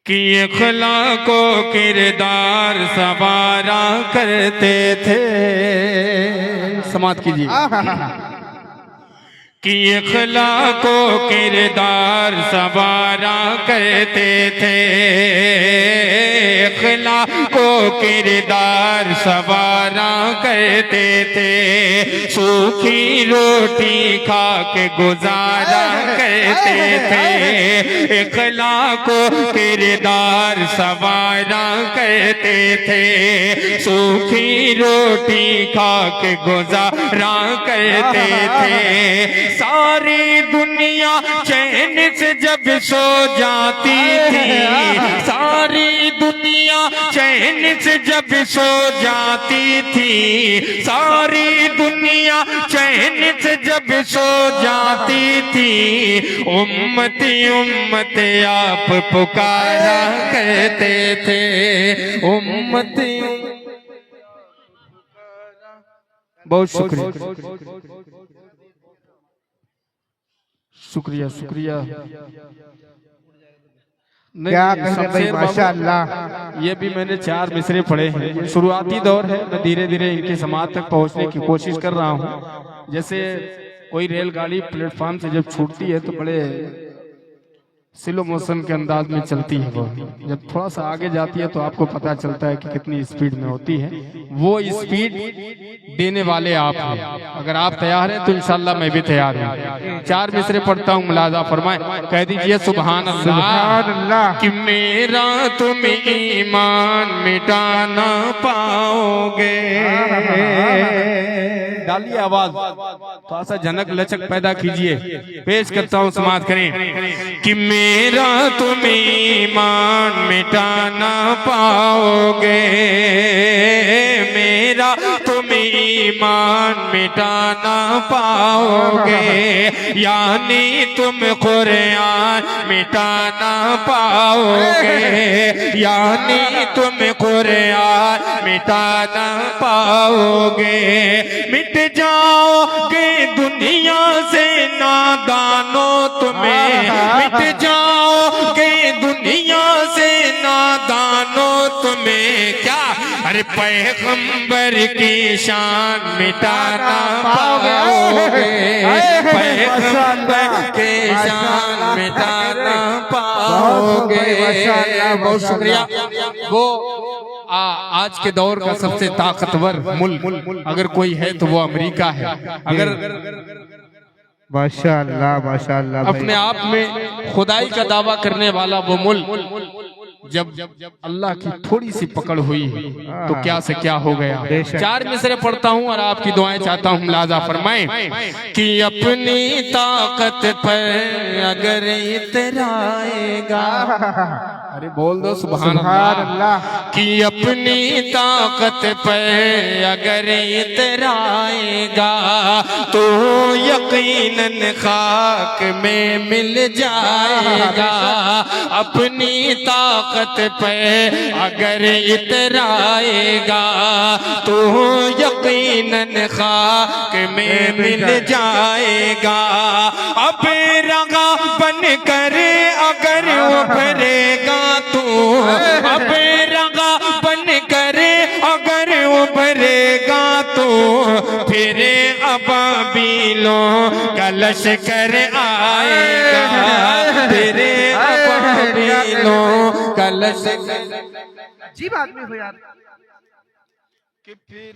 कि अखलाको किरदार सवारा करते थे। समाप्त कीजिए। कि अखलाको किरदार सवारा करते थे, अखलाको किरदार सवारा करते थे। सूखी रोटी खा के गुजारा करते थे, अखलाको किरदार सवारा करते थे। सूखी रोटी खा के गुजारा करते थे। सारी दुनिया चैन से जब सो जाती थी, सारी दुनिया चैन से जब सो जाती थी, सारी दुनिया चैन से जब सो जाती थी। उम्मती उम्मती आप पुकारा कहते थे, उम्मती। बहुत शुक्रिया शुक्रिया। क्या कहते भाई, माशाअल्लाह। ये भी मैंने 4 मिसरे पढ़े हैं। शुरुआती दौर है, मैं धीरे धीरे इनके समाज तक पहुंचने की कोशिश कर रहा हूं। जैसे कोई रेलगाड़ी प्लेटफॉर्म से जब छूटती है तो बड़े स्लो मोशन के अंदाज में चलती है वो। जब थोड़ा सा आगे जाती है तो आपको पता चलता है कि कितनी स्पीड में होती है। वो स्पीड देने वाले आप हैं। अगर आप तैयार हैं तो इंशाल्लाह मैं भी तैयार हूँ। 4 मिसरे पढ़ता हूँ, मुलाजा फरमाए। कह दीजिए सुभान अल्लाह। कि मेरा तुम ईमान मिटाना पाओगे। डालिए आवाज, थोड़ा सा झनक लचक पैदा कीजिए। पेश करता हूँ, समाज करें। कि मेरा तुम ईमान मिटाना पाओगे, मेरा तुम ईमान मिटाना पाओगे। यानी तुम कुरान मिटाना पाओगे, यानी तुम कुरान मिटाना पाओगे। मिट जाओगे दुनिया से नादानो तुम्हें, मिट जाओगे दुनिया से नादानो तुम्हें। क्या अरे पैगंबर की शान मिटाना पाओगे, पैगंबर की शान मिटाना पाओगे। बहुत शुक्रिया। वो आज के दौर का सबसे ताकतवर मुल्क अगर कोई है तो वो अमेरिका है। अगर माशाअल्लाह माशाअल्लाह अपने आप में खुदाई का दावा करने वाला वो मुल्क जब अल्लाह की थोड़ी सी पकड़ हुई तो क्या से क्या हो गया। 4 मिसरे पढ़ता हूँ और आपकी दुआएं चाहता हूँ, मुलाजा फरमाएं। कि अपनी ताकत पर अगर इतराएगा, अरे बोल दो सुभान अल्लाह। कि अपनी ताकत पर अगर इतराएगा तो यकीनन खाक में मिल जाएगा। अपनी ताकत पे अगर इतराएगा तो यकीनन खाक में मिल जाएगा। अब रगा बन कर अगर उभरेगा तू, अब रगा बन कर अगर उभरेगा तो फिर अबाबीलों का लश्कर आएगा, फिर अबाबीलों का लश्कर। अजीब आदमी हो यार। कि फिर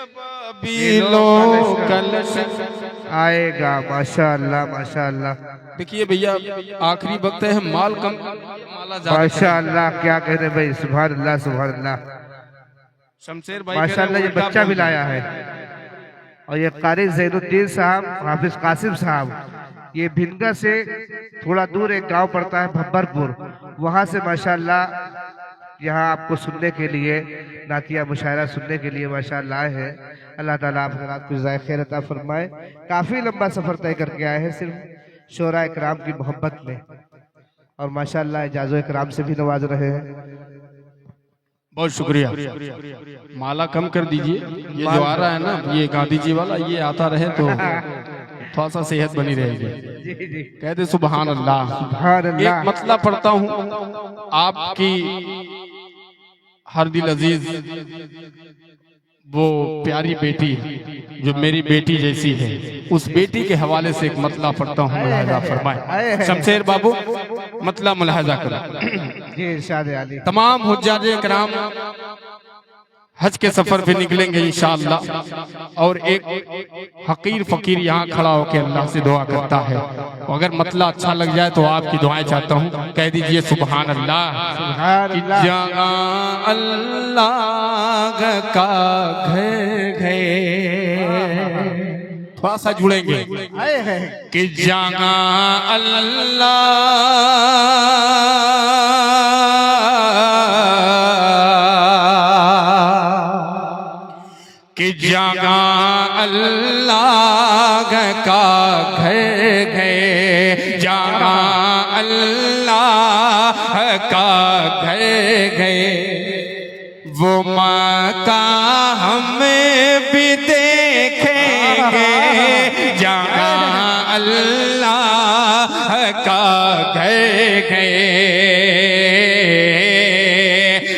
अबाबीलों का लश्कर आएगा। माशाअल्लाह माशाअल्लाह। देखिए भैया, आखिरी वक्त है, माल कम माला ज्यादा। माशाअल्लाह, क्या कह रहे भाई, सुभान अल्लाह सुभान अल्लाह। शमशेर भाई माशाअल्लाह, ये बच्चा भी लाया है। और ये कारी ज़ैनुद्दीन साहब, हाफिज कासिम साहब, ये भिनगा से थोड़ा दूर एक गांव पड़ता है भब्बरपुर, वहां से माशाअल्लाह यहाँ आपको सुनने के लिए, नातिया मुशायरा सुनने के लिए माशाअल्लाह आए हैं। अल्लाह ताला आपको रात को ज़ाय खैर अता फरमाए। काफ़ी लंबा सफ़र तय करके आए हैं सिर्फ शोरा इकराम की मोहब्बत में, और माशाअल्लाह इजाज़ो इकराम से भी नवाज रहे हैं। बहुत शुक्रिया। माला कम कर दीजिए, ये जो आ रहा है ना, ये गांधी जी वाला, ये आता रहे तो थोड़ा सा सेहत बनी रहेगी। जी जी, कहते सुभान अल्लाह। सुभान अल्लाह। एक मतला पढ़ता हूँ, आपकी हर दिल अजीज वो प्यारी बेटी जो मेरी बेटी जैसी है, उस बेटी के हवाले से एक मतला पढ़ता हूँ, मुलाहिजा फरमाए। शमशेर बाबू मतला मुलाहिजा करो। जी इरशाद आली। तमाम हुज्जाज कराम हज के सफर पे निकलेंगे इंशाअल्लाह, और एक हकीर फकीर यहाँ खड़ा होकर अल्लाह से दुआ करता है। अगर मतला अच्छा लग जाए तो आपकी दुआएं चाहता हूँ, कह दीजिए सुभान अल्लाह। सुभान अल्लाह। जहाँ अल्लाह का घर है, थोड़ा सा जुड़ेंगे कि जहाँ अल्लाह कि जहाँ अल्लाह का घर है, जहाँ अल्लाह का घर है, वो मक्का हमें भी देखेंगे। जहाँ अल्लाह का घर है,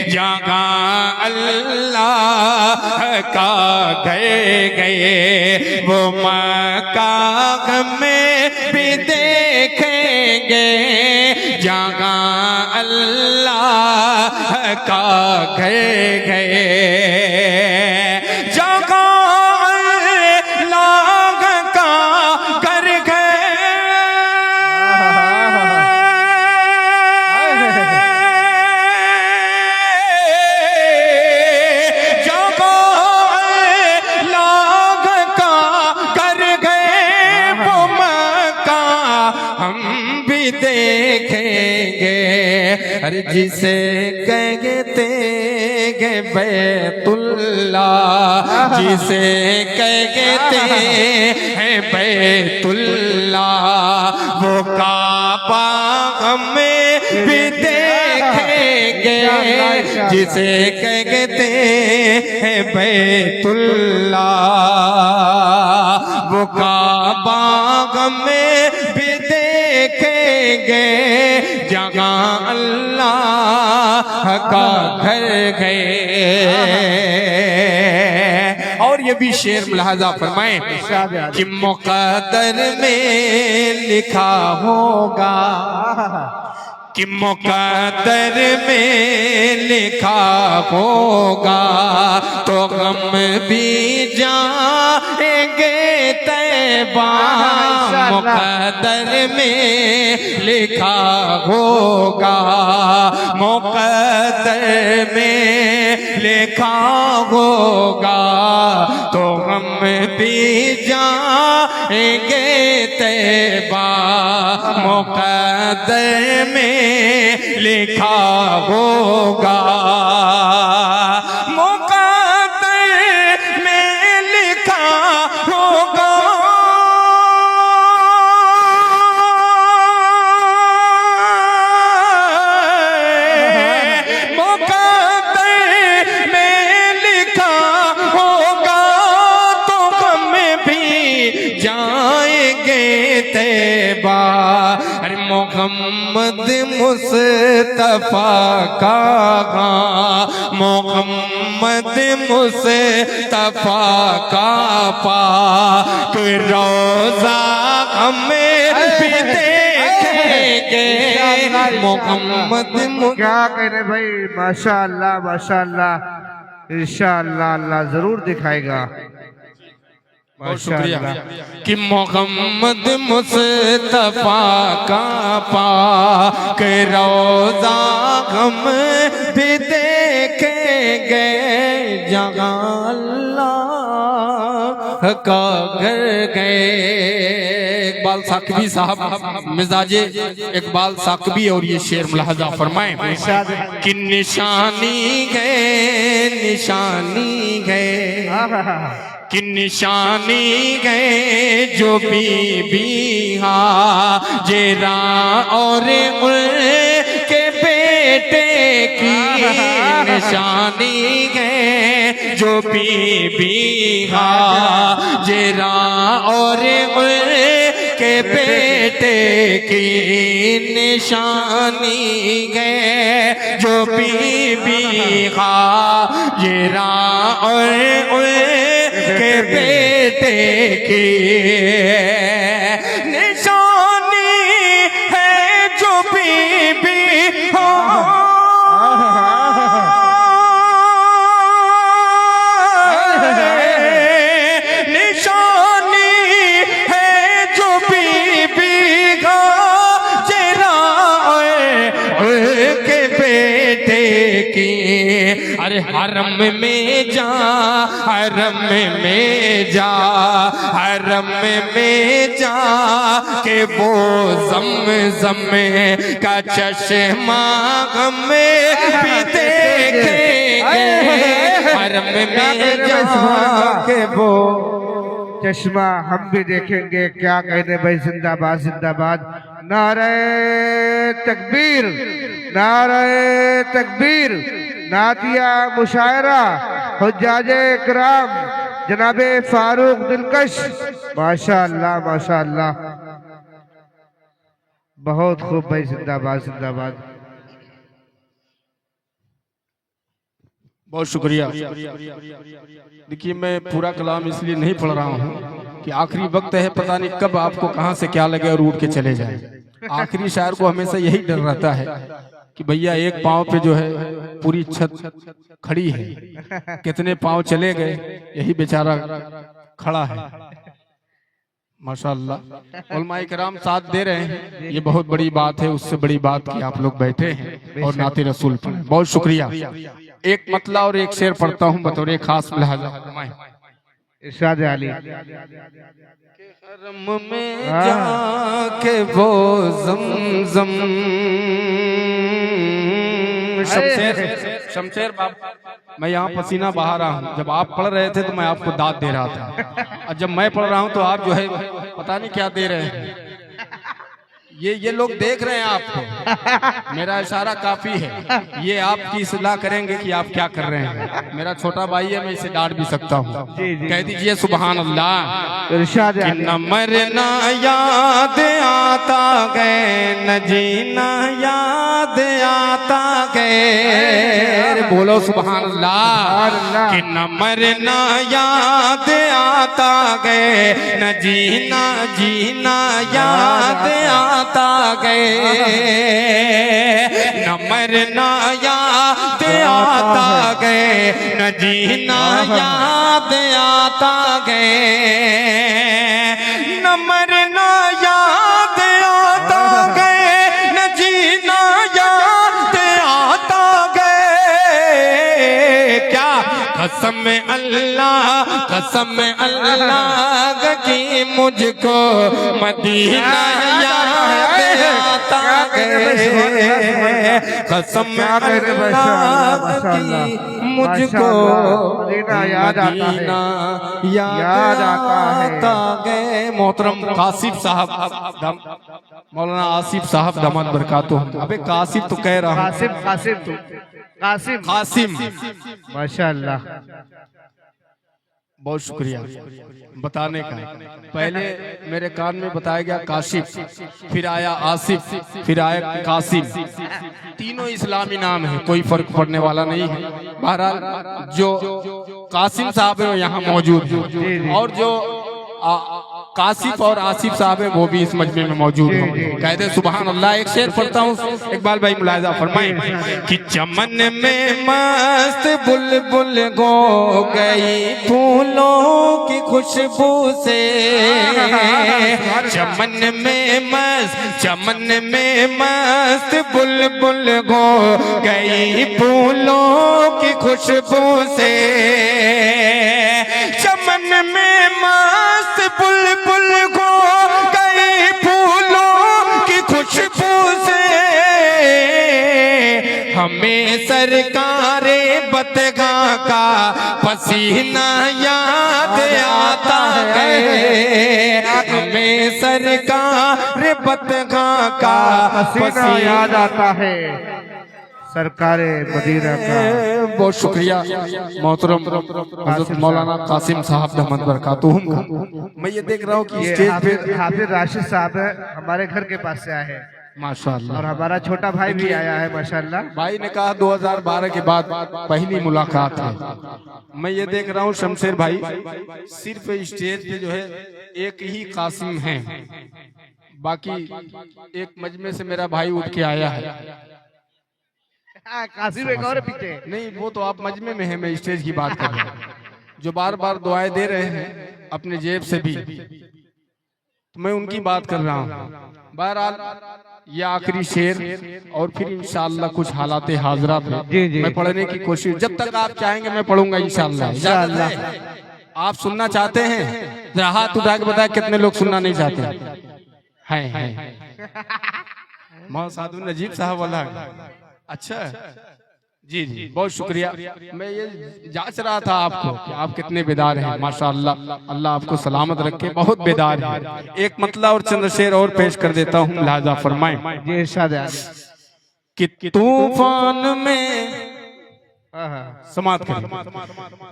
जहाँ अल्लाह का गए गए, वो मक्का हमें भी देखेंगे। जहाँ अल्लाह का गए गए, जहाँ अल्लाह का घर देखेंगे। अरे जिसे कहते हैं बैतुल्लाह, जिसे कहते हैं बैतुल्लाह, वो काबा हमें भी देखेंगे। जिसे कहते हैं बैतुल्लाह, वो काबा हमें भी देखेंगे। जहाँ अल्लाह का घर गए। और ये भी शेर मुलाहाजा फरमाए कि मुक़द्दर में लिखा होगा, कि मुक़द्दर में लिखा होगा, तो गम भी जाएंगे तैबा। मुक़द्दर में लिखा होगा, मुक़द्दर में लिखा होगा, तो हम भी जाएंगे तैबा। मुक़द्दर में लिखा होगा, मुक़द्दर में लिखा होगा, अरे मोहम्मद मुस्तफा का, मोहम्मद मुस्तफा का पाक रोज़ा हमें भी देखेंगे। मोहम्मद क्या कह रहे भाई, माशाअल्लाह माशाअल्लाह, इंशाअल्लाह अल्लाह जरूर दिखाएगा। बहुत शुक्रिया कि मोहम्मद मुस्तफा का पाक रोज़ा हम भी देखेंगे। जहाँ अल्लाह का घर गए। इकबाल साकबी साहब, मिजाजे इकबाल साकबी, और ये शेर मुलाहाजा फरमाए कि निशानी गए, निशानी गए, कि निशानी गए जो बीबी हाजेरा और उनके बेटे की। निशानी है जो बीबी हाजिरा और के बेटे की निशानी है जो बीबी हाजिरा और के बेटे की निशानी है जो बीबी निशानी है जो बीबी हाजिरा के बेटे की। अरे हरम में जा, हरम में जा, हरम में जा के वो ज़म का चश्मा हमें भी देखेंगे। हरम में जा के वो चश्मा हम भी देखेंगे। क्या कहने भाई, जिंदाबाद जिंदाबाद। नारे तकबीर, नारे तकबीर। नातिया मुशायरा हुज्जाजे इकराम जनाबे फारूक दिलकश, माशाअल्लाह माशाअल्लाह, बहुत खूब भाई, जिंदाबाद जिंदाबाद। बहुत शुक्रिया। देखिए, मैं पूरा कलाम इसलिए नहीं पढ़ रहा हूँ कि आखिरी वक्त है, पता नहीं कब आपको कहाँ से क्या लगे और उड़ के चले जाए। आखिरी शायर को हमेशा यही डर रहता है कि भैया एक पांव पे जो है पूरी छत खड़ी है, कितने पांव चले गए, यही बेचारा खड़ा है। माशाअल्लाह, उलमाए किराम साथ दे रहे हैं, ये बहुत बड़ी बात है। उससे बड़ी बात कि आप लोग बैठे हैं और नाते रसूल पढ़े। बहुत शुक्रिया। एक मतला और एक शेर पढ़ता हूँ बतौर खास लिहाजा। इरशाद आली। हरम में जाके वो ज़म शमशेर बाबा, मैं यहाँ पसीना बहा रहा हूँ। जब आप पढ़ रहे थे तो मैं आपको दाद दे रहा था, और जब मैं पढ़ रहा हूँ तो आप जो है पता नहीं क्या दे रहे हैं। ये लोग देख रहे हैं आपको, मेरा इशारा काफी है। ये आपकी इस्लाह करेंगे कि आप क्या कर रहे हैं। मेरा छोटा भाई है, मैं इसे डांट भी सकता हूँ। कह दीजिए सुभान अल्लाह। इरशाद आली। न मरना याद आता गए, न जीना याद आता गए। बोलो सुभान अल्लाह। कि न मरना याद आता गए, न जीना याद आता गए। न मरना याद आता गए, न जीना याद आता गए। न मरना याद आता गए, न जीना याद आता गए। क्या कसम अल्लाह की मुझको मदीना याद आता गए। कसम अल्लाह की मुझको मदीना याद आता गए। मोहतरम कासिफ साहब, मौलाना आसिफ साहब दामद बरकातुह। अबे कासिफ तो कह रहा हूँ, कासिम। माशाअल्लाह, बहुत शुक्रिया बताने का। पहले मेरे कान में बताया गया काशिफ, फिर आया आसिफ, फिर आया कासिम। तीनों इस्लामी नाम है, कोई फर्क पड़ने वाला नहीं है। बहरहाल जो कासिम साहब है वो यहाँ मौजूद है, और जो कासिफ और आसिफ साहब है वो भी इस मजमे में मौजूद हैं। कहते सुभान अल्लाह। एक शेर पढ़ता हूँ, इकबाल भाई मुलाहिजा फरमाएं कि चमन में मस्त बुलबुल गो गई फूलों की खुशबू से। चमन में मस्त बुलबुल गो गई फूलों की खुशबू से। चमन में मस्त बुलबुल गो गई फूलों की खुशबू से। हमें सरकारे बतगा का पसीना याद आता है। हमें सरकार बतगा का पसीना याद आता है। सरकार मदीना का बहुत शुक्रिया मोहतरम हज़रत मौलाना कासिम साहब दमन बरकातुहुम का। मैं ये देख रहा हूँ कि ये स्टेज पे हाफिज राशिद साहब है, हमारे घर के पास से आए हैं माशाअल्लाह, और हमारा छोटा भाई भी आया है माशाअल्लाह। भाई ने कहा 2012 के बाद पहली मुलाकात है। मैं ये देख रहा हूँ शमशेर भाई सिर्फ स्टेज पे जो है एक ही कासिम है, बाकी एक मजमे से मेरा भाई उठ के आया है। कासिम एक और पीछे नहीं, वो तो आप मजमे में है, मैं स्टेज की बात कर रहा हूँ, जो बार बार दुआएं दे रहे हैं अपने जेब से भी, तो मैं उनकी बात कर रहा हूँ। बहरहाल ये आखिरी शेर और फिर इंशाअल्लाह कुछ हालाते हाजरा पे मैं पढ़ने की कोशिश, जब तक आप चाहेंगे मैं पढ़ूंगा इंशाअल्लाह। आप सुनना चाहते हैं? जरा हाथ उठा के बताए कितने लोग सुनना नहीं चाहते हैं? मोहम्मद सादुल नजीब साहब वाला। अच्छा जी जी, बहुत शुक्रिया। मैं ये जांच रहा था आपको कि आप कितने बेदार हैं। माशाअल्लाह, अल्लाह आपको सलामत रखे, बहुत बेदार है। एक मतला और चंद शेर और पेश कर देता हूँ, लिहाजा फरमाएं। जी इरशाद है। कि तूफान में समात करें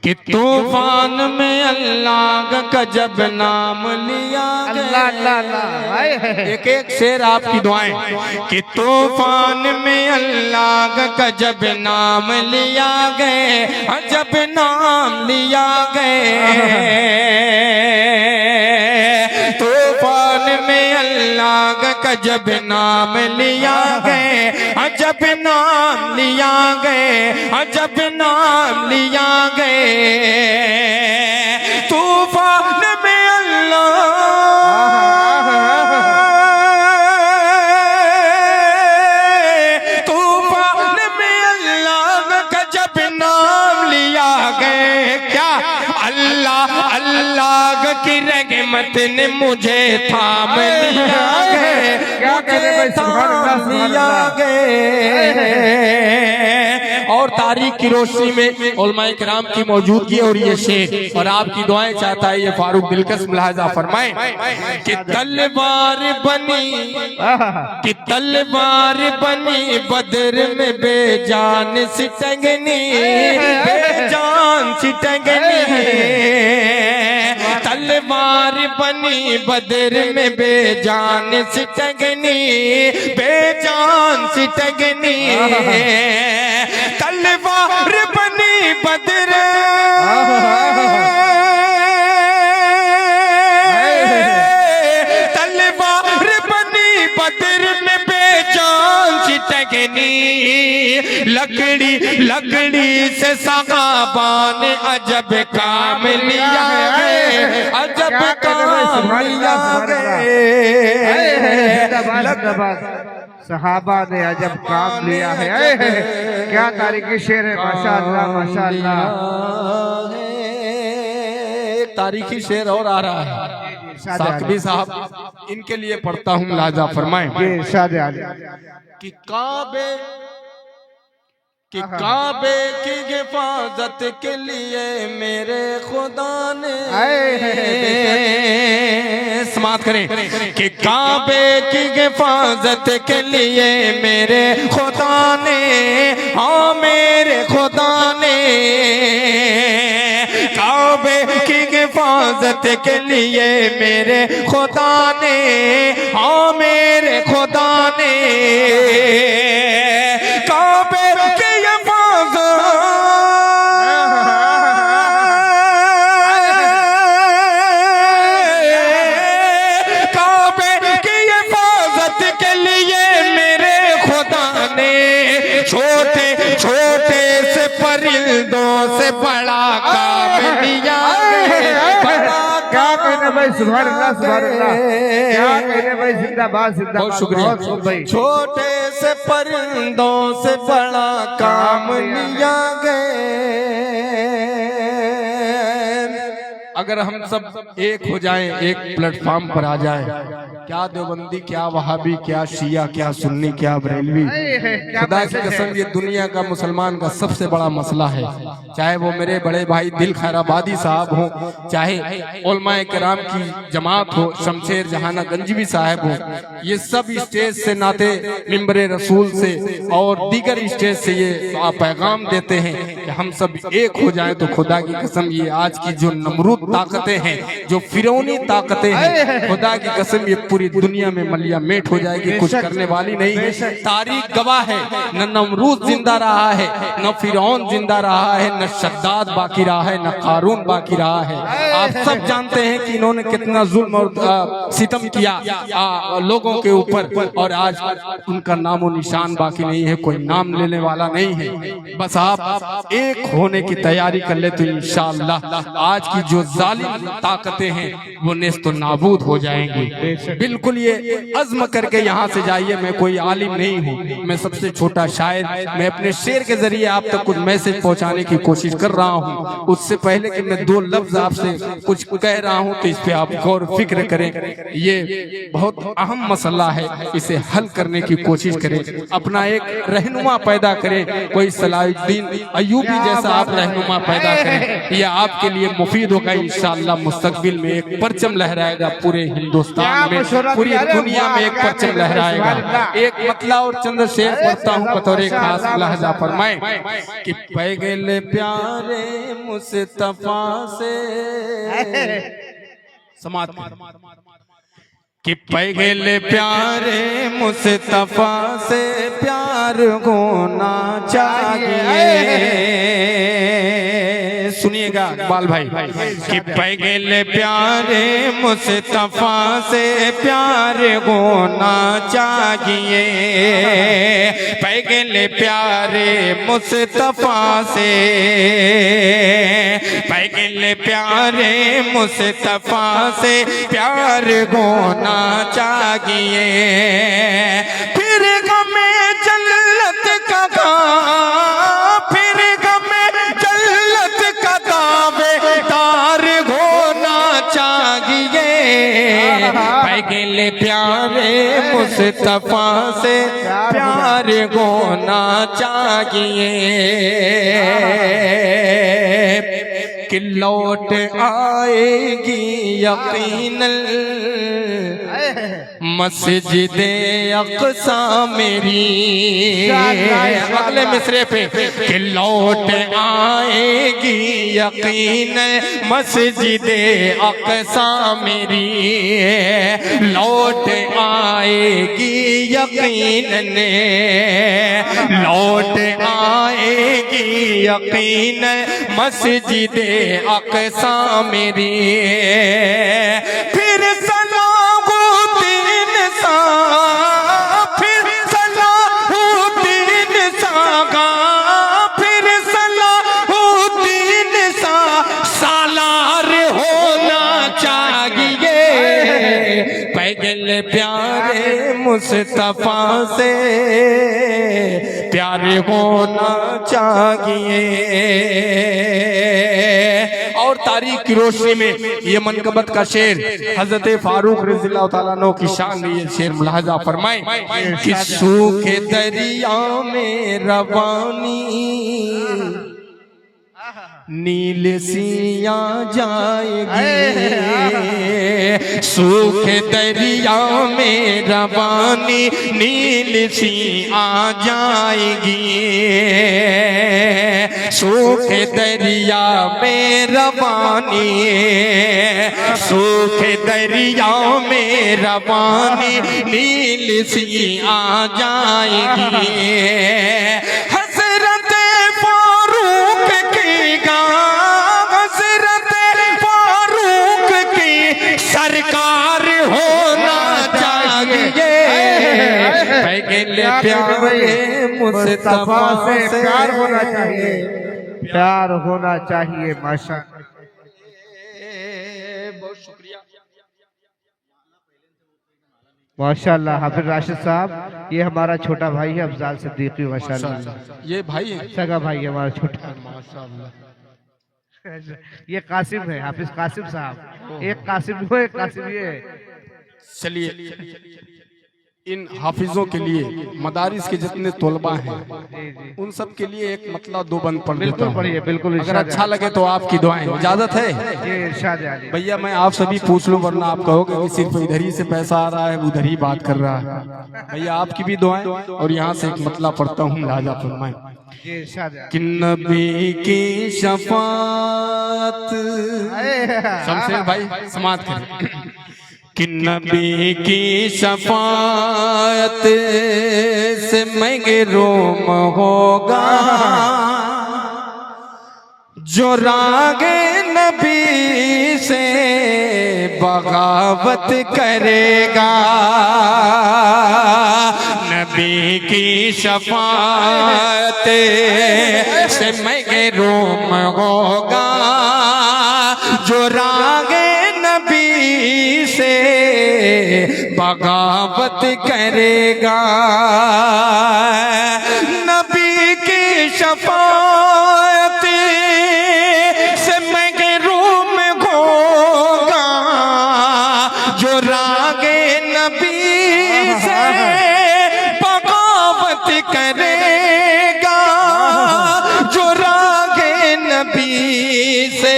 कि तूफान में अल्लाह का जब नाम लिया अल्लाह अल्लाह अल्लाह। एक एक शेर आपकी दुआएं कि तूफान में अल्लाह का जब नाम लिया गए, जब नाम लिया गए, तूफान में अल्लाह का जब नाम लिया गए, जब नाम लिया गए, जब नाम लिया गए, तूफान में अल्लाह, तूफान में अल्लाह का जब नाम लिया गए, क्या अल्लाह अल्लाह की रहमत ने मुझे थाम लिया गए, क्या कहने भाई, सुभान अल्लाह सुभान अल्लाह। और तारीख की रोशनी में उलमाए किराम की मौजूदगी और ये शेर और आपकी दुआएं चाहता है ये फारूक दिलकश मुलाहिजा फरमाएं कि तलवार बनी, कि तलवार बनी बदर में बेजान सिटंगनी, बेजान सिटंगनी, तलवार बनी बदर में बेजान सिटंगनी, बेजान सिटंगनी, तलवार बनी बदर, तलवार बनी बदर में बेजान सिटंगनी, लकड़ी लकड़ी से सहाबान अजब काम लिया है, अजब काम लिया है, सहाबा ने अजब काम लिया है। क्या तारीखी शेर है, माशाअल्लाह माशाअल्लाह। एक तारीखी शेर और आ रहा है साकबी साहब, इनके लिए पढ़ता हूँ, लाजा फरमाएं कि काबे की हिफाजत के लिए मेरे खुदा ने, समात करें कि काबे की हिफाजत के लिए मेरे खुदा ने, हाँ मेरे खुदा ने, काबे की हिफाजत के लिए मेरे खुदा ने, हाँ मेरे खुदा ने, काबे छोटे छोटे से परिंदों से बड़ा काम लिया, क्या कहने भाई, सुभान अल्लाह सुभान अल्लाह। क्या कहने भाई, जिंदाबाद जिंदाबाद। बहुत शुक्रिया। छोटे से परिंदों से बड़ा काम लिया गए। अगर हम सब एक हो जाएं, एक प्लेटफॉर्म पर आ जाएं, क्या देवबंदी, क्या वहाबी, क्या शिया, क्या सुन्नी, क्या बरेलवी। खुदा की कसम ये दुनिया का मुसलमान का सबसे बड़ा मसला है। चाहे वो मेरे बड़े भाई दिल खैराबादी साहब हो, चाहे उलमाए किराम की जमात हो, शमशेर जहाना गंजवी साहब हो, ये सब स्टेज से नाते मिंबरे रसूल से और दीगर स्टेज से ये पैगाम देते हैं कि हम सब एक हो जाएं। तो खुदा की कसम ये आज की जो नमरूद ताकतें हैं, जो फिरौनी ताकतें हैं, खुदा की कसम ये पूरी दुनिया में मलिया मेट हो जाएगी, कुछ करने वाली नहीं है। तारीख गवाह है, न नमरूद जिंदा रहा है, न फिरौन जिंदा रहा है, न शद्दाद बाकी रहा है, न कारून बाकी रहा है। आप सब जानते हैं कि इन्होंने कितना जुल्म और सितम किया लोगों के ऊपर, और आज उनका नामो निशान बाकी नहीं है, कोई नाम लेने वाला नहीं है। बस आप एक होने की तैयारी कर ले तो इंशाअल्लाह आज की जो जालिम ताकतें हैं वो नेस्तो नाबूद हो जाएंगी। बिल्कुल ये अज़्म करके यहाँ से जाइए। मैं कोई आलिम नहीं हूँ, मैं सबसे छोटा शायर। मैं अपने शेर के जरिए आप तक कुछ मैसेज पहुँचाने की कोशिश कर रहा हूँ। उससे पहले कि मैं दो लफ्ज आपसे कुछ कह रहा हूँ तो इस पे आप गौर फिक्र करें। ये बहुत अहम मसला है, इसे हल करने की कोशिश करें, अपना एक रहनुमा पैदा करें। कोई सलाहुद्दीन अय्यूबी जैसा आप रहनुमा पैदा करें, यह आपके लिए मुफीद होगा। इंशाअल्लाह मुस्तकबिल में एक परचम लहराएगा, पूरे हिंदुस्तान में, पूरी दुनिया में एक परचम लहराएगा। एक मतला और चंद शेर पढ़ता हूँ बतौर खास लहजा फरमाए कि पैगल प्यारे मुस्तफा से समात कि पैगल प्यारे मुस्तफा से प्यार होना चाहिए। सुनिएगा इकबाल भाई कि पैगल प्यारे मुस्तफा से प्यार होना चाहिए। पैगल प्यारे मुस्तफा से, पैगल प्यारे मुस्तफा से प्यार होना चाहिए। फिर गमे जन्नत का फिर गमे जन्नत का दावेदार होना चाहिए। पैगल प्यारे मुस्तफा से प्यार होना चाहिए। कि लौट आएगी यकीनन मस्जिद अक़सा मेरी। अगले मिसरे पे कि लौट आएगी यकीन मस्जिद अक़सा मेरी। लौट आएगी यकीनन, लौट आएगी यकीन मस्जिद अक़सा मेरी। फिर पैगल प्यारे मुस्तफा से प्यार होना चाहिए। और तारीख की रोशनी में ये मनकबत का शेर हजरत फारूक रज़ियल्लाहु ताला अन्हु की शान में ये शेर मुलाहजा फरमाए कि सूखे दरिया में रवानी नील सिया जाएगी। सूखे दरिया में रवानी नील सिया जाएगी। सूखे दरिया में रवानी, सूखे दरिया में रवानी नील सिया जाएगी। सरकार होना चाहिए। पैगल प्यारे मुस्तफा से प्यार होना चाहिए, प्यार होना चाहिए। माशाअल्लाह, बहुत शुक्रिया। माशाअल्लाह हाफिज राशिद साहब, ये हमारा छोटा भाई है अफजाल सिद्दीकी। माशाअल्लाह ये भाई है, सगा भाई है हमारा छोटा। माशाअल्लाह। ये कासिम है, हाफिज कासिम साहब। एक कासिम वो, एक कासिम ये। चलिए इन हाफिजों के लिए मदारिस के जितने तलबा हैं उन सब के लिए एक मतलब दो बंद पढ़ देता बिल्कुल हूं। पढ़िए, बिल्कुल अगर अच्छा लगे तो आपकी दुआएं, इजाजत है ये इरशाद आली। भैया? मैं आप सभी पूछ लूं वरना आप कहोगे कि सिर्फ इधर ही से पैसा आ रहा है, उधर ही बात कर रहा है। भैया आपकी भी दुआएं, और यहाँ से एक मतलब पढ़ता हूँ, लाजा फरमाएं ये इरशाद आली। कि नबी की शफात, शमशेर भाई समात करें, कि नबी की शफात से मगरूम होगा जो रागे नबी से बगावत करेगा। नबी की शफात से मगरूम होगा जो रागे नबी से बगावत करेगा। नबी की शफात से मगरूम होगा जो रागे नबी से बगावत करेगा। जो रागे नबी से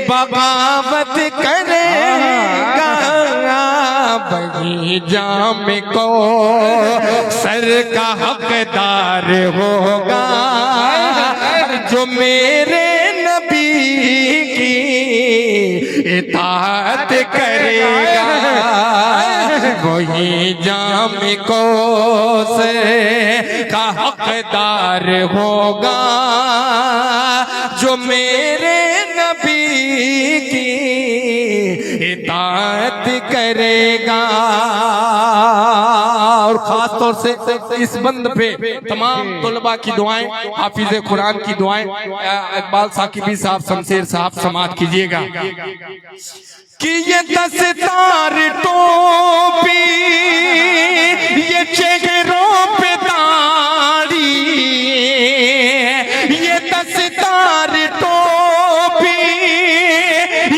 बगावत करेगा वही जाम को सर का हकदार होगा जो मेरे नबी की इताअत करेगा। वही जाम को सर का हकदार होगा जो मेरे नबी की इताअत करेगा। और खास तौर से इस बंद पे तमाम तुलबा की दुआएं, हाफिज कुरान की दुआएं, इकबाल साकिबी साहब, शमशेर साहब समात कीजिएगा कि ये दस्तार टोपी ये चेहरों पे दाढ़ी, ये दस्तार टोपी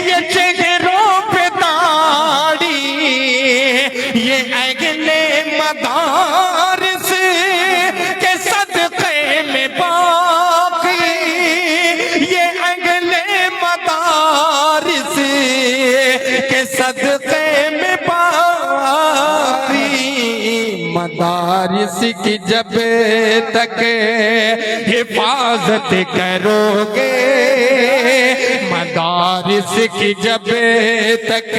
ये चेहरों पे दाढ़ी, ये अगले मदारिस के सदक़े में बाकी, ये अगले मदारिस के सदक़े में बाकी। मदारिस की जब तक हिफाजत करोगे, मदारिस की जब तक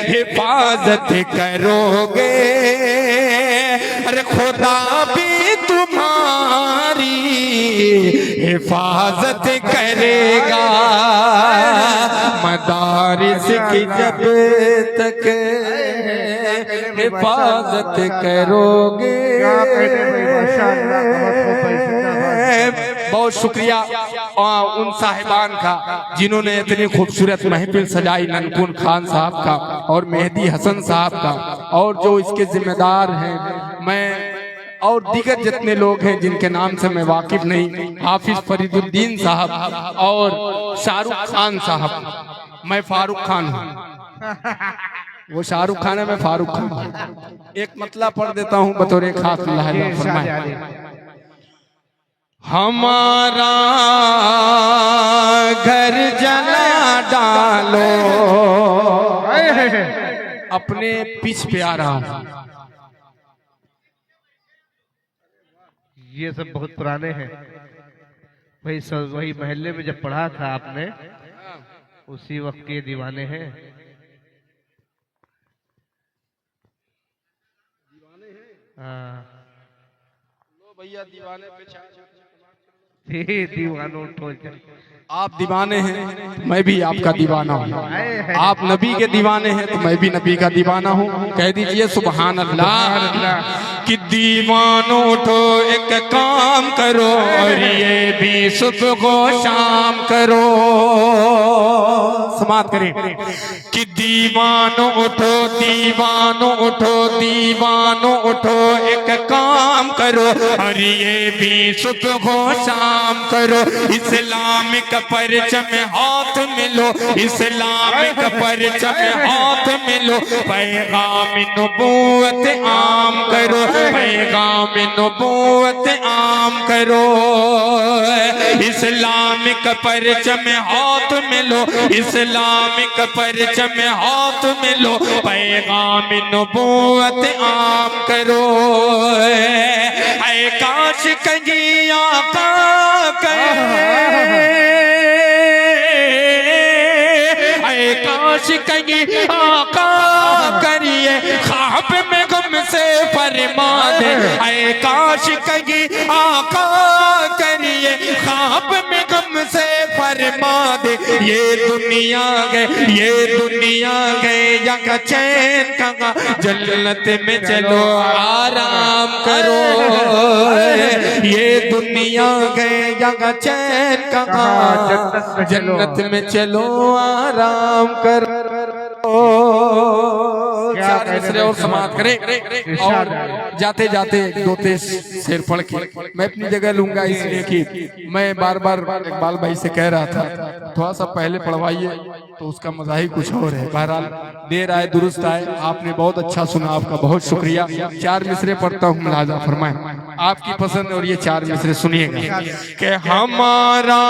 हिफाजत करोगे, अरे खुदा भी तुम्हारी हिफाजत करेगा। मदारिस की जब तक हिफाजत करोगे। बहुत शुक्रिया उन साहिबान का जिन्होंने इतनी खूबसूरत महफिल सजाई, ननकुन खान साहब का और मेहदी हसन साहब का, और जो इसके जिम्मेदार हैं मैं और दीगर जितने लोग हैं जिनके नाम से मैं वाकिफ नहीं, हाफिज फरीदुद्दीन साहब और शाहरुख खान साहब। मैं फारूक खान हूँ, वो शाहरुख खान है, मैं फारूक खान हूँ। एक मतलब पढ़ देता हूँ बतौर एक खास फरमाए। हमारा घर जला डालो, अपने पीछ पे आ रहा हूँ। ये सब बहुत पुराने हैं वही सब, वही महल्ले में जब पढ़ा था आपने उसी वक्त के दीवाने हैं। हाँ भैया दीवाने पे दीवानों उठो, आप दीवाने हैं, मैं भी आपका दीवाना हूँ। आप नबी के दीवाने हैं तो मैं भी नबी का दीवाना हूँ। कह दीजिए सुभान अल्लाह। कि दीवानों उठो एक काम करो और ये भी सुबह को शाम करो। समाप्त करें कि दीवानो उठो दीवानो उठो दीवानो उठो, एक काम करो और ये भी सुबह शाम करो। इस्लामिक परचम हाथ मिलो, इस्लामिक परचम हाथ मिलो, पैगाम नबूवत आम करो, पैगाम नबूवत आम करो। इस्लामिक परचम हाथ मिलो, इस्लामिक परचम हाथ मिलो, पैगाम नबूवत आम करो। ऐ काश कहीं आका करे, ऐ काश कहीं आका करिए, ख्वाब में गम से फरमा दे। ऐ काश कहीं आका करिए, ख्वाब में गम से फरमा दे। ये दुनिया गए, ये दुनिया गए, यहाँ चैन कहाँ, जन्नत में चलो आराम करो। ये दुनिया गए, यहाँ चैन कहाँ, जन्नत में चलो आराम करो। चार मिसरे और समाप्त करें और जाते जाते दो तेज शेर पढ़ के मैं अपनी जगह लूंगा, इसलिए कि मैं बार बार इकबाल भाई से कह रहा था थोड़ा सा पहले पढ़वाइए, तो उसका मजा ही कुछ और है। बहरहाल देर आए दुरुस्त आए, आपने बहुत अच्छा सुना, आपका बहुत शुक्रिया। चार मिसरे पढ़ता हूँ, मुलाजा फरमाएं, आपकी पसंद और ये चार मिसरे सुनिएगा। कि हमारा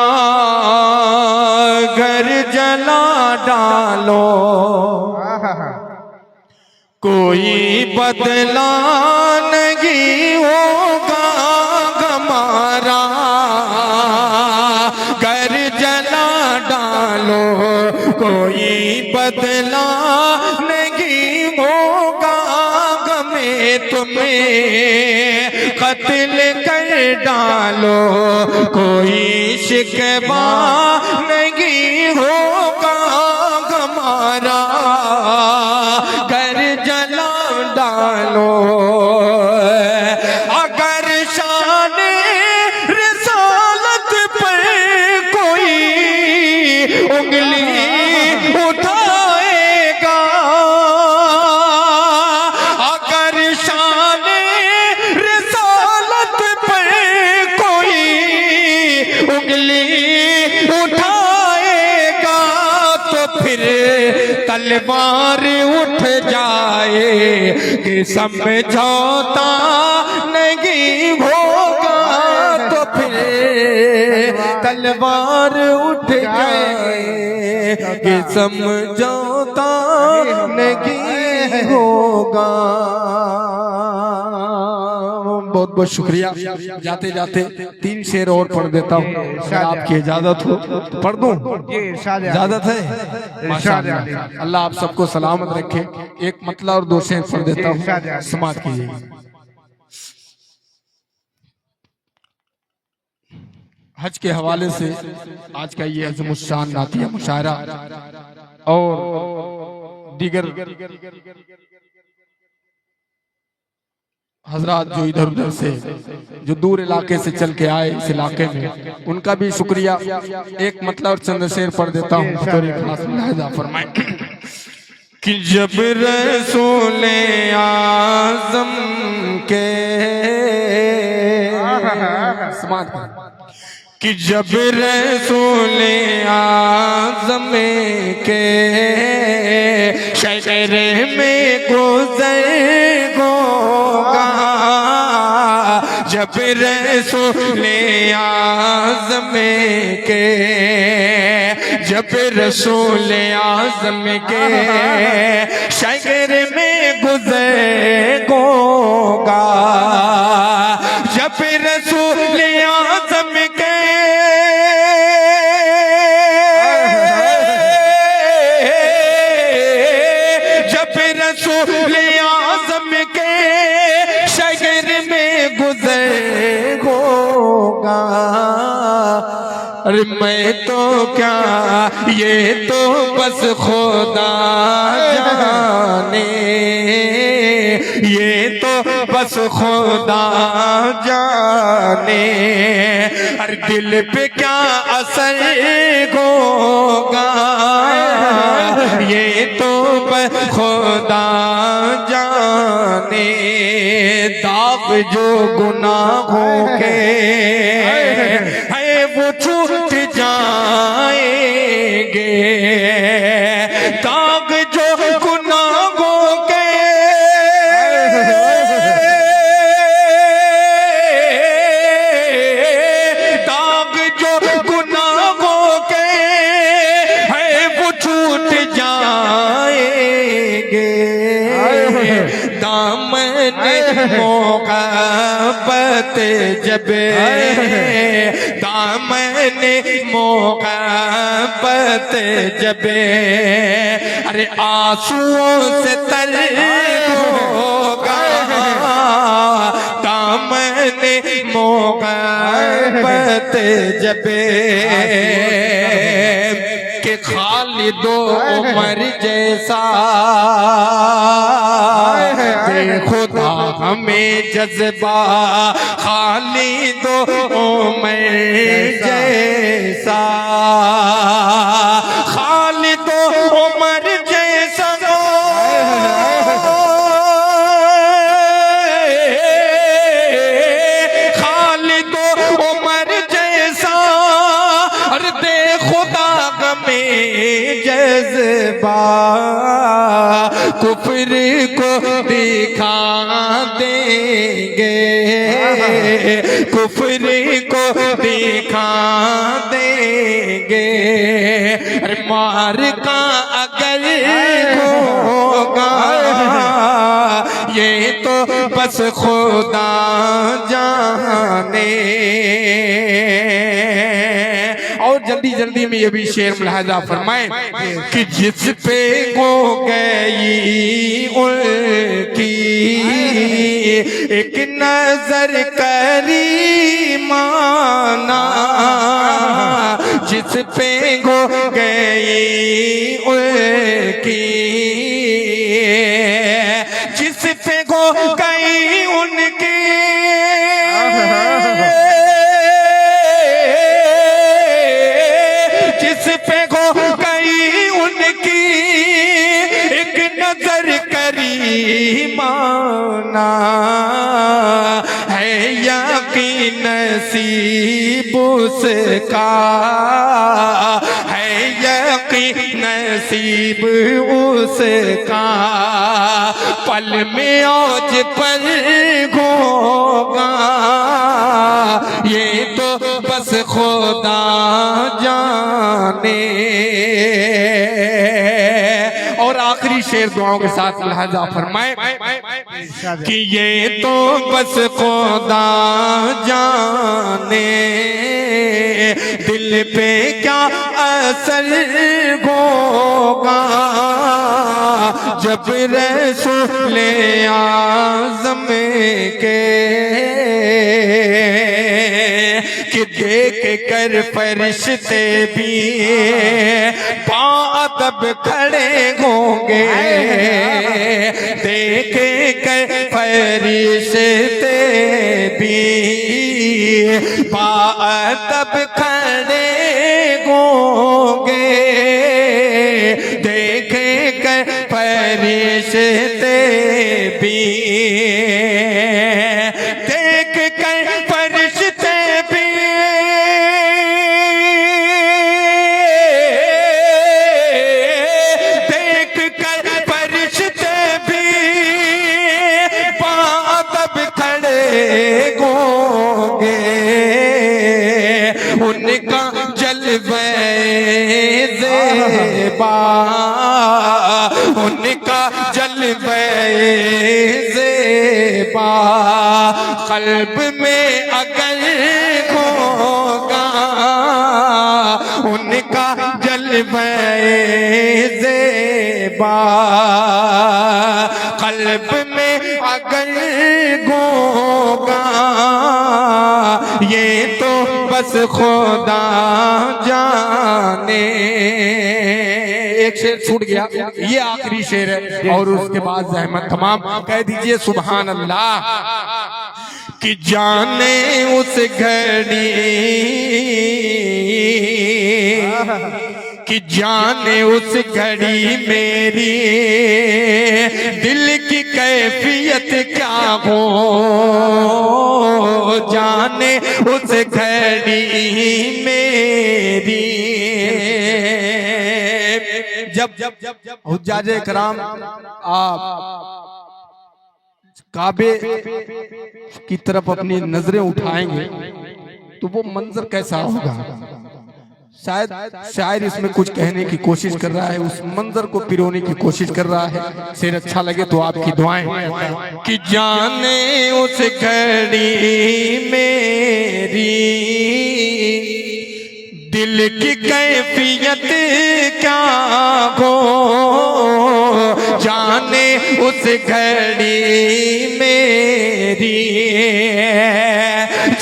घर जला डालो, कोई बदला नहीं होगा हमारा। घर जला डालो, कोई बदला नहीं होगा हमें, तुम्हें कत्ल कर डालो, कोई शिकवा नहीं होगा हमारा। घर जला डालो, अगर शान रिसालत पर कोई उंगली उठाएगा, अगर शान रिसालत पर कोई उंगली उठाएगा, तो फिर तलवार उठ जाए कि समझौता नहीं होगा, तो फिर तलवार उठ जाए कि समझौता नहीं होगा। बहुत बहुत शुक्रिया। जाते जाते तीन शेर और पढ़ देता हूँ, अगर आपकी इजाजत हो तो पढ़ दूं? इजाजत है? माशाअल्लाह। अल्लाह आप सबको सलामत रखे। एक मतलब और दो शेर पढ़ देता हूँ, समाप्त कीजिए। हज के हवाले से आज का ये अज़मुश्शान नातिया मुशायरा और दीगर हजरात जो इधर उधर से, जो दूर इलाके से चल के आए इस इलाके में, उनका भी शुक्रिया। एक मतलब और चंद शेर पढ़ देता हूँ, फरमाएं कि जब रसूले आज़म के, कि जब रसूले आज़म के शहर में गुज़र होगा, जब रसूले आज़म के, जब रसूले आज़म के शहर में गुज़र होगा, जब रसूले आज़म के, जब रसूले आज़म के शहर में गुज़र होगा। अरे मैं तो क्या, ये तो बस खुदा जाने, ये तो बस खुदा जाने। हर दिल पे क्या असर होगा, ये तो खुदा जाने दाग जो गुनाहों के है वो छूट जाएंगे, दाग जो गुनाहों के दाग जो गुनाहों के है वो छूट जाएंगे, दामन मोहब्बत जब दामन मोहब्बत जब अरे आंसुओं से तर होगा, दामन मोहब्बत जब के खालिदो उमर जैसा खुदा हमें जज्बा, खालिदो उमर जैसा, खालिदो उमर जैसा खालिदो उमर जैसा, अरे दे खुदा हमें जज्बा, कुफ्र को दिखा देंगे, कुफ्र को दिखा देंगे, अरे मार का अगर होगा ये तो बस खुदा जाने। और जल्दी जल्दी में ये भी शेर मुलाहाजा फरमाए कि जिस पे हो गई उनकी एक नजर करीमाना, जिस पे हो गई उनकी, जिस पे हो गई उनकी जिस पे हो गई उनकी एक नजर करीमाना, है यकीन नसीब उसका, है यकीन नसीब उसका, पल में औज पर होगा ये तो बस खुदा जाने। और आखिरी शेर दुआओं के साथ लिहाजा फरमाए कि ये तो बस खुदा जाने दिल पे क्या असर होगा जब रसूल आज़म के कि देख कर फरिश्ते भी बाअदब खड़े होंगे, देख कर फरिश्ते भी बाअदब खड़े होंगे, देख कर फरिश्ते भी, देख कर फरिश्ते भी, देख कर फरिश्ते भी बाअदब खड़े होंगे, उनका जलवे ज़ेबा, उनका जलवे ज़ेबा क़ल्ब में अगर होगा, उनका जलवे ज़ेबा क़ल्ब में अगर होगा ये तो बस खुदा जाने। एक शेर छूट गया, ये आखिरी शेर है और उसके बाद ज़हमत तमाम। कह दीजिए सुभान अल्लाह कि जाने उस घड़ी कि जाने उस घड़ी मेरी दिल की कैफियत क्या हो, जाने उस घड़ी मेरी। जब हुज्जाज कराम आप काबे की तरफ अपनी नजरें उठाएंगे तो वो मंजर कैसा होगा। शायद शायर इसमें कुछ कहने की कोशिश कर रहा है, उस मंजर को पिरोने की कोशिश कर रहा है। शेर अच्छा लगे तो आपकी दुआएं। कि जाने उस घड़ी मेरी दिल की कैफियत क्या हो, जाने उस घड़ी मेरी,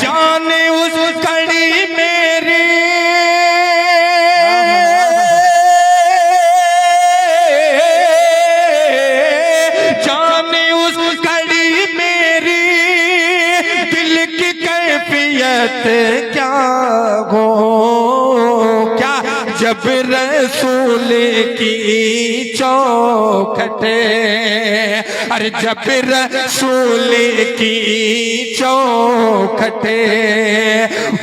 जाने उस घड़ी मेरी, जाने उस घड़ी मेरी दिल की कैफियत क्या हो। जब रसूल की चौखट, अरे जब रसूल की चौखट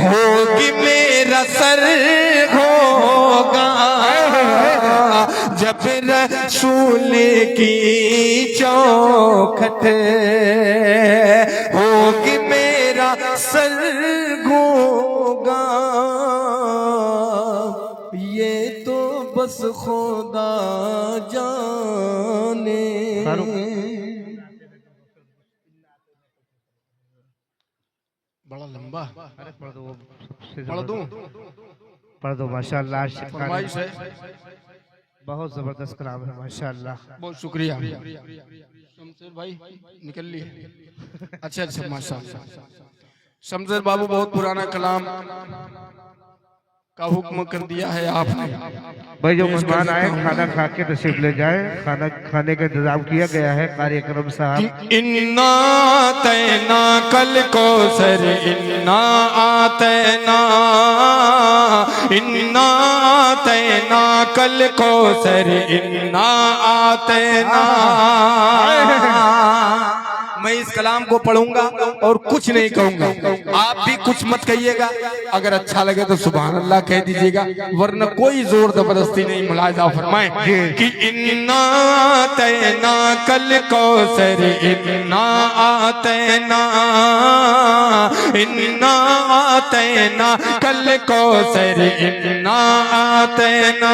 होगी मेरा सर होगा, जब रसूल की चौखट होगी मेरा सर होगा। ये तो बस खुदा जाने। बड़ा लंबा, अरे पढ़ दो, पढ़ दो माशाल्लाह। फरमाइश है, बहुत जबरदस्त कलाम है माशाल्लाह। बहुत शुक्रिया शमशेर भाई, निकल लिए। अच्छा माशाल्लाह। शमशेर बाबू बहुत पुराना कलाम का हुक्म कर दिया है आपने। भाई जो मेहमान आए खाना खा के तशरीफ ले जाए, खाना खाने का इंतजाम किया गया है कार्यक्रम साहब। इन्ना तैना कल को सर, इन्ना आतना, इन्ना तैना कल को सर, इन्ना आतना। मैं इस कलाम को पढ़ूंगा और कुछ नहीं कहूंगा, आप भी कुछ मत कहिएगा। अगर अच्छा लगे तो सुभान अल्लाह कह दीजिएगा, वरना कोई जोर जबरदस्ती नहीं। मुलाहिजा फरमाएं कि इन्ना तैना कल कौसर, इन्ना आतना, इन्ना आतना कल कौसर, इन्ना आतना।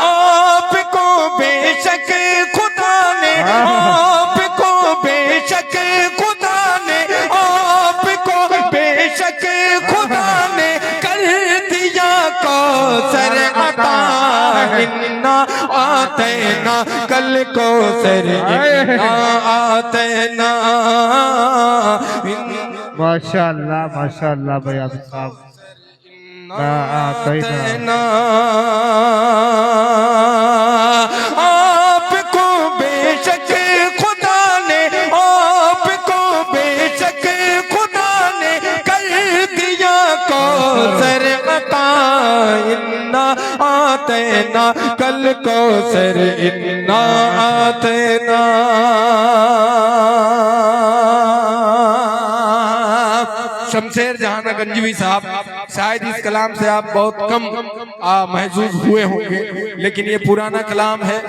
आपको बेशक खुदा ने, आपको बेशक खुदा ने, आपको बेशक खुदा ने कर दिया कौसर अता। इन्ना आतना कल कौसर, इन्ना आतना। माशाल्लाह माशाल्लाह भाई आप साहब। आपको बेशक खुदा ने, आपको बेशक खुदा ने कर दिया कौसर अता। इन्ना आतना कल कौसर, इन्ना आतना। शमशेर जहाना गंजवी साहब, शायद इस कलाम से आप बहुत कम महसूस हुए होंगे, लेकिन ये पुराना कलाम है,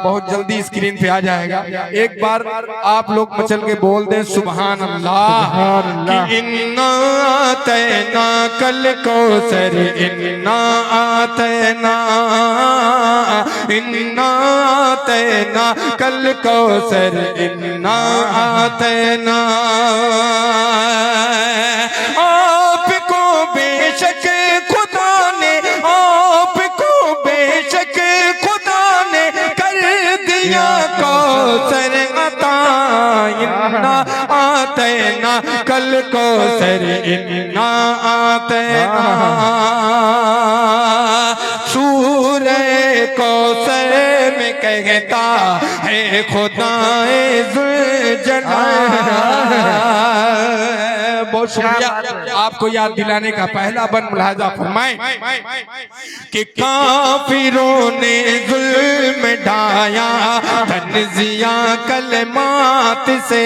बहुत जल्दी स्क्रीन पे आ जाएगा। एक बार आप लोग मचल के बोल दें सुभान अल्लाह। कि इन्ना आतना कल कौसर, इन्ना आतना, इन्ना आतना कल कौसर, इन्ना आतना। आपको बेशक खुदा ने, आपको बेशक खुदा ने कर दिया कौसर अता। इन्ना आतना कल कौसर, इन्ना आतना। सूरे कौसर में कहता है खुदाए जुलजलाल। बहुत शुक्रिया आपको याद दिलाने का। पहला बन मुलाजा फरमाए कि काफिरों ने जुल्म ढाया तंजिया कलमात से,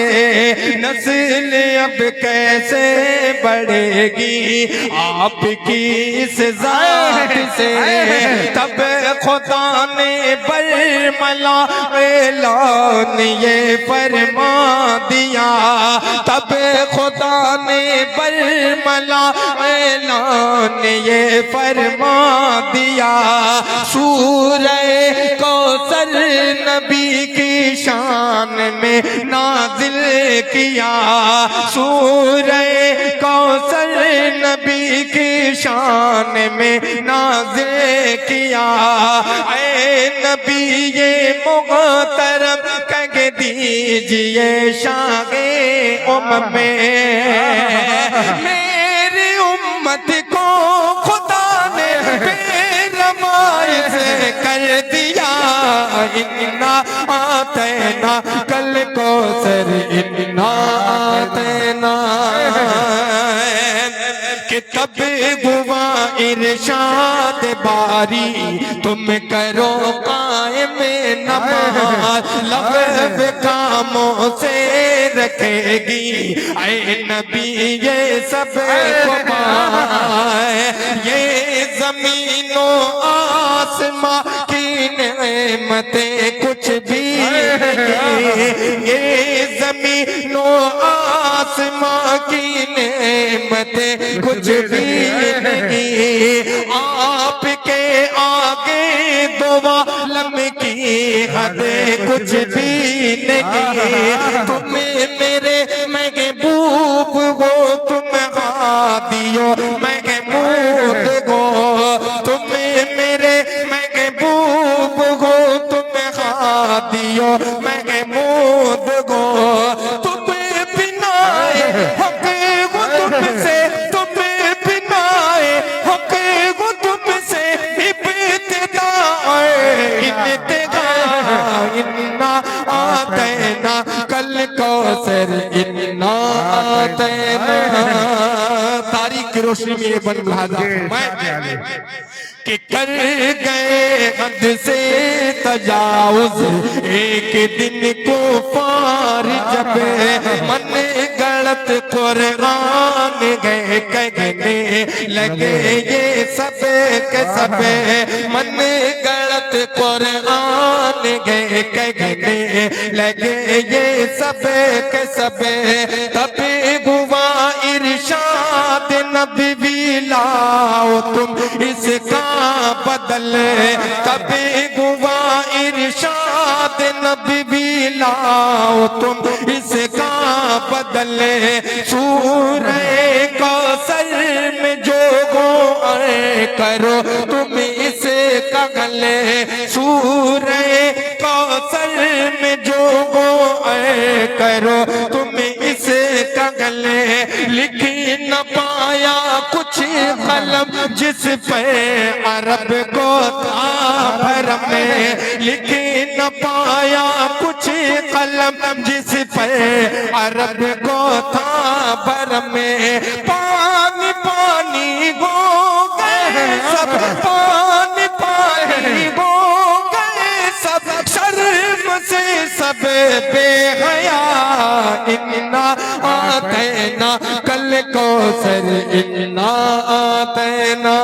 नस्ल अब कैसे बढ़ेगी आपकी इस जात से। तब खुदा ने बरमला ऐलान ये फरमा दिया, तब खुदा ने बरमला ऐलान ये फरमा दिया। सूरह कौसर नबी की शान में नाजिल किया, सूरह कौसर नबी की शान में नाजिल किया। ऐ नबी ये मुहतरम कह दीजिए शागे उम्म में, मेरी उम्मत को खुदा ने बेरमाई से कर दिया। इन्ना आतेना कल को सर, इन्ना आतेना कि तब हुआ इरशाद बारी, तुम करो कायम नमाज। लग़्व कामों से रखेगी ऐ नबी ये सब को पाए। ये ज़मीनों आसमां की नेमतें कुछ भी नहीं, ये ज़मीनों आसमां की नेमतें कुछ भी नहीं। आपके आगे दो आलम की हदें कुछ भी नहीं। तुम्हें मेरे महबूब हो, तुम हादियो महमूद हो। तुम्हें मेरे महबूब हो, तुम हादियो महमूद हो। तुम्हें बिनाए हक हो तुमसे, तुम्हें बिनाए हक हो तुमसे इब्तिदाए इंतहा। इन्ना आतेना कल कौसर, इन्ना आतेना। तारीख की रोशनी में ये बन मुलाजा कि कर गए हद से तजाउज एक दिन को पार, जब मन गलत कुरान गए कहने लगे ये सब के सब। मन गलत कुरान गए कहने लगे ये सब के सब। तब हुआ इरशाद नबी लाओ तुम इसका बदल। कभी हुआ इरशाद नबी लाओ तुम इसका बदल। सूरह कौसर में जो गो करो तुम इसका गले। सूरह कौसर में जो गो करो तुम इसका गले। लिख न पाया कुछ कलम जिस पे अरब को था भरम में। लिख न पाया कुछ कलम जिस पे अरब को था भरम में। पानी पानी हो गए सब, पानी पानी हो गए सब। शर्म से सब बेहया। इन्ना आतेना कल कौसर, इन्ना आतेना।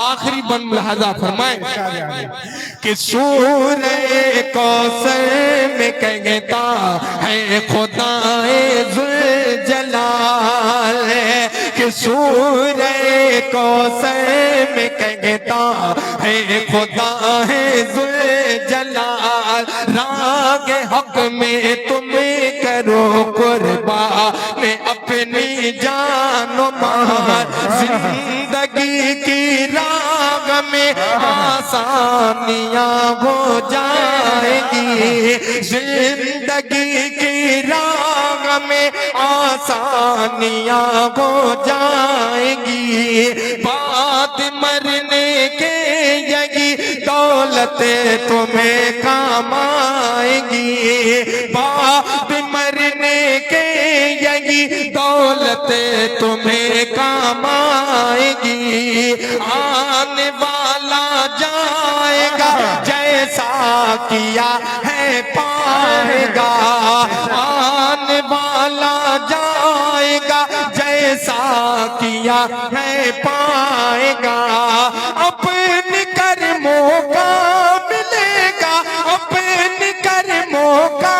आखिरी बन मुलाजा फरमाए कि सूरह कौसर में कहता है खुदाए जुलजलाल। कि सूरह कौसर में कहता है खुदा है जुलजलाल। राग हक में तुम करो कुर्बान अपनी जानो माल। जिंदगी की राग में आसानियां हो जाएगी। जिंदगी की राग में आसानियां हो जाएगी। बात मरने के यही दौर दौलतें तुम्हें काम आएगी, बाद मरने के यही दौलतें तुम्हें काम आएगी। आने वाला जाएगा जैसा किया है पाएगा, आने वाला जाएगा जैसा किया है पाएगा। अपने कर्मों का मिलेगा, अपने कर्मों का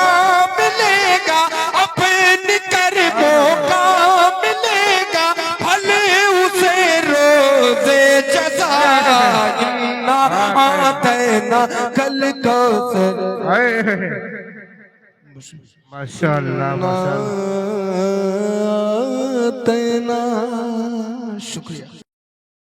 मिलेगा, अपने कर्मों का मिलेगा फल उसे रोज़े जज़ा। इन्ना आतैना कल कौसर। माशाअल्लाह माशाअल्लाह। आतैना। शुक्रिया।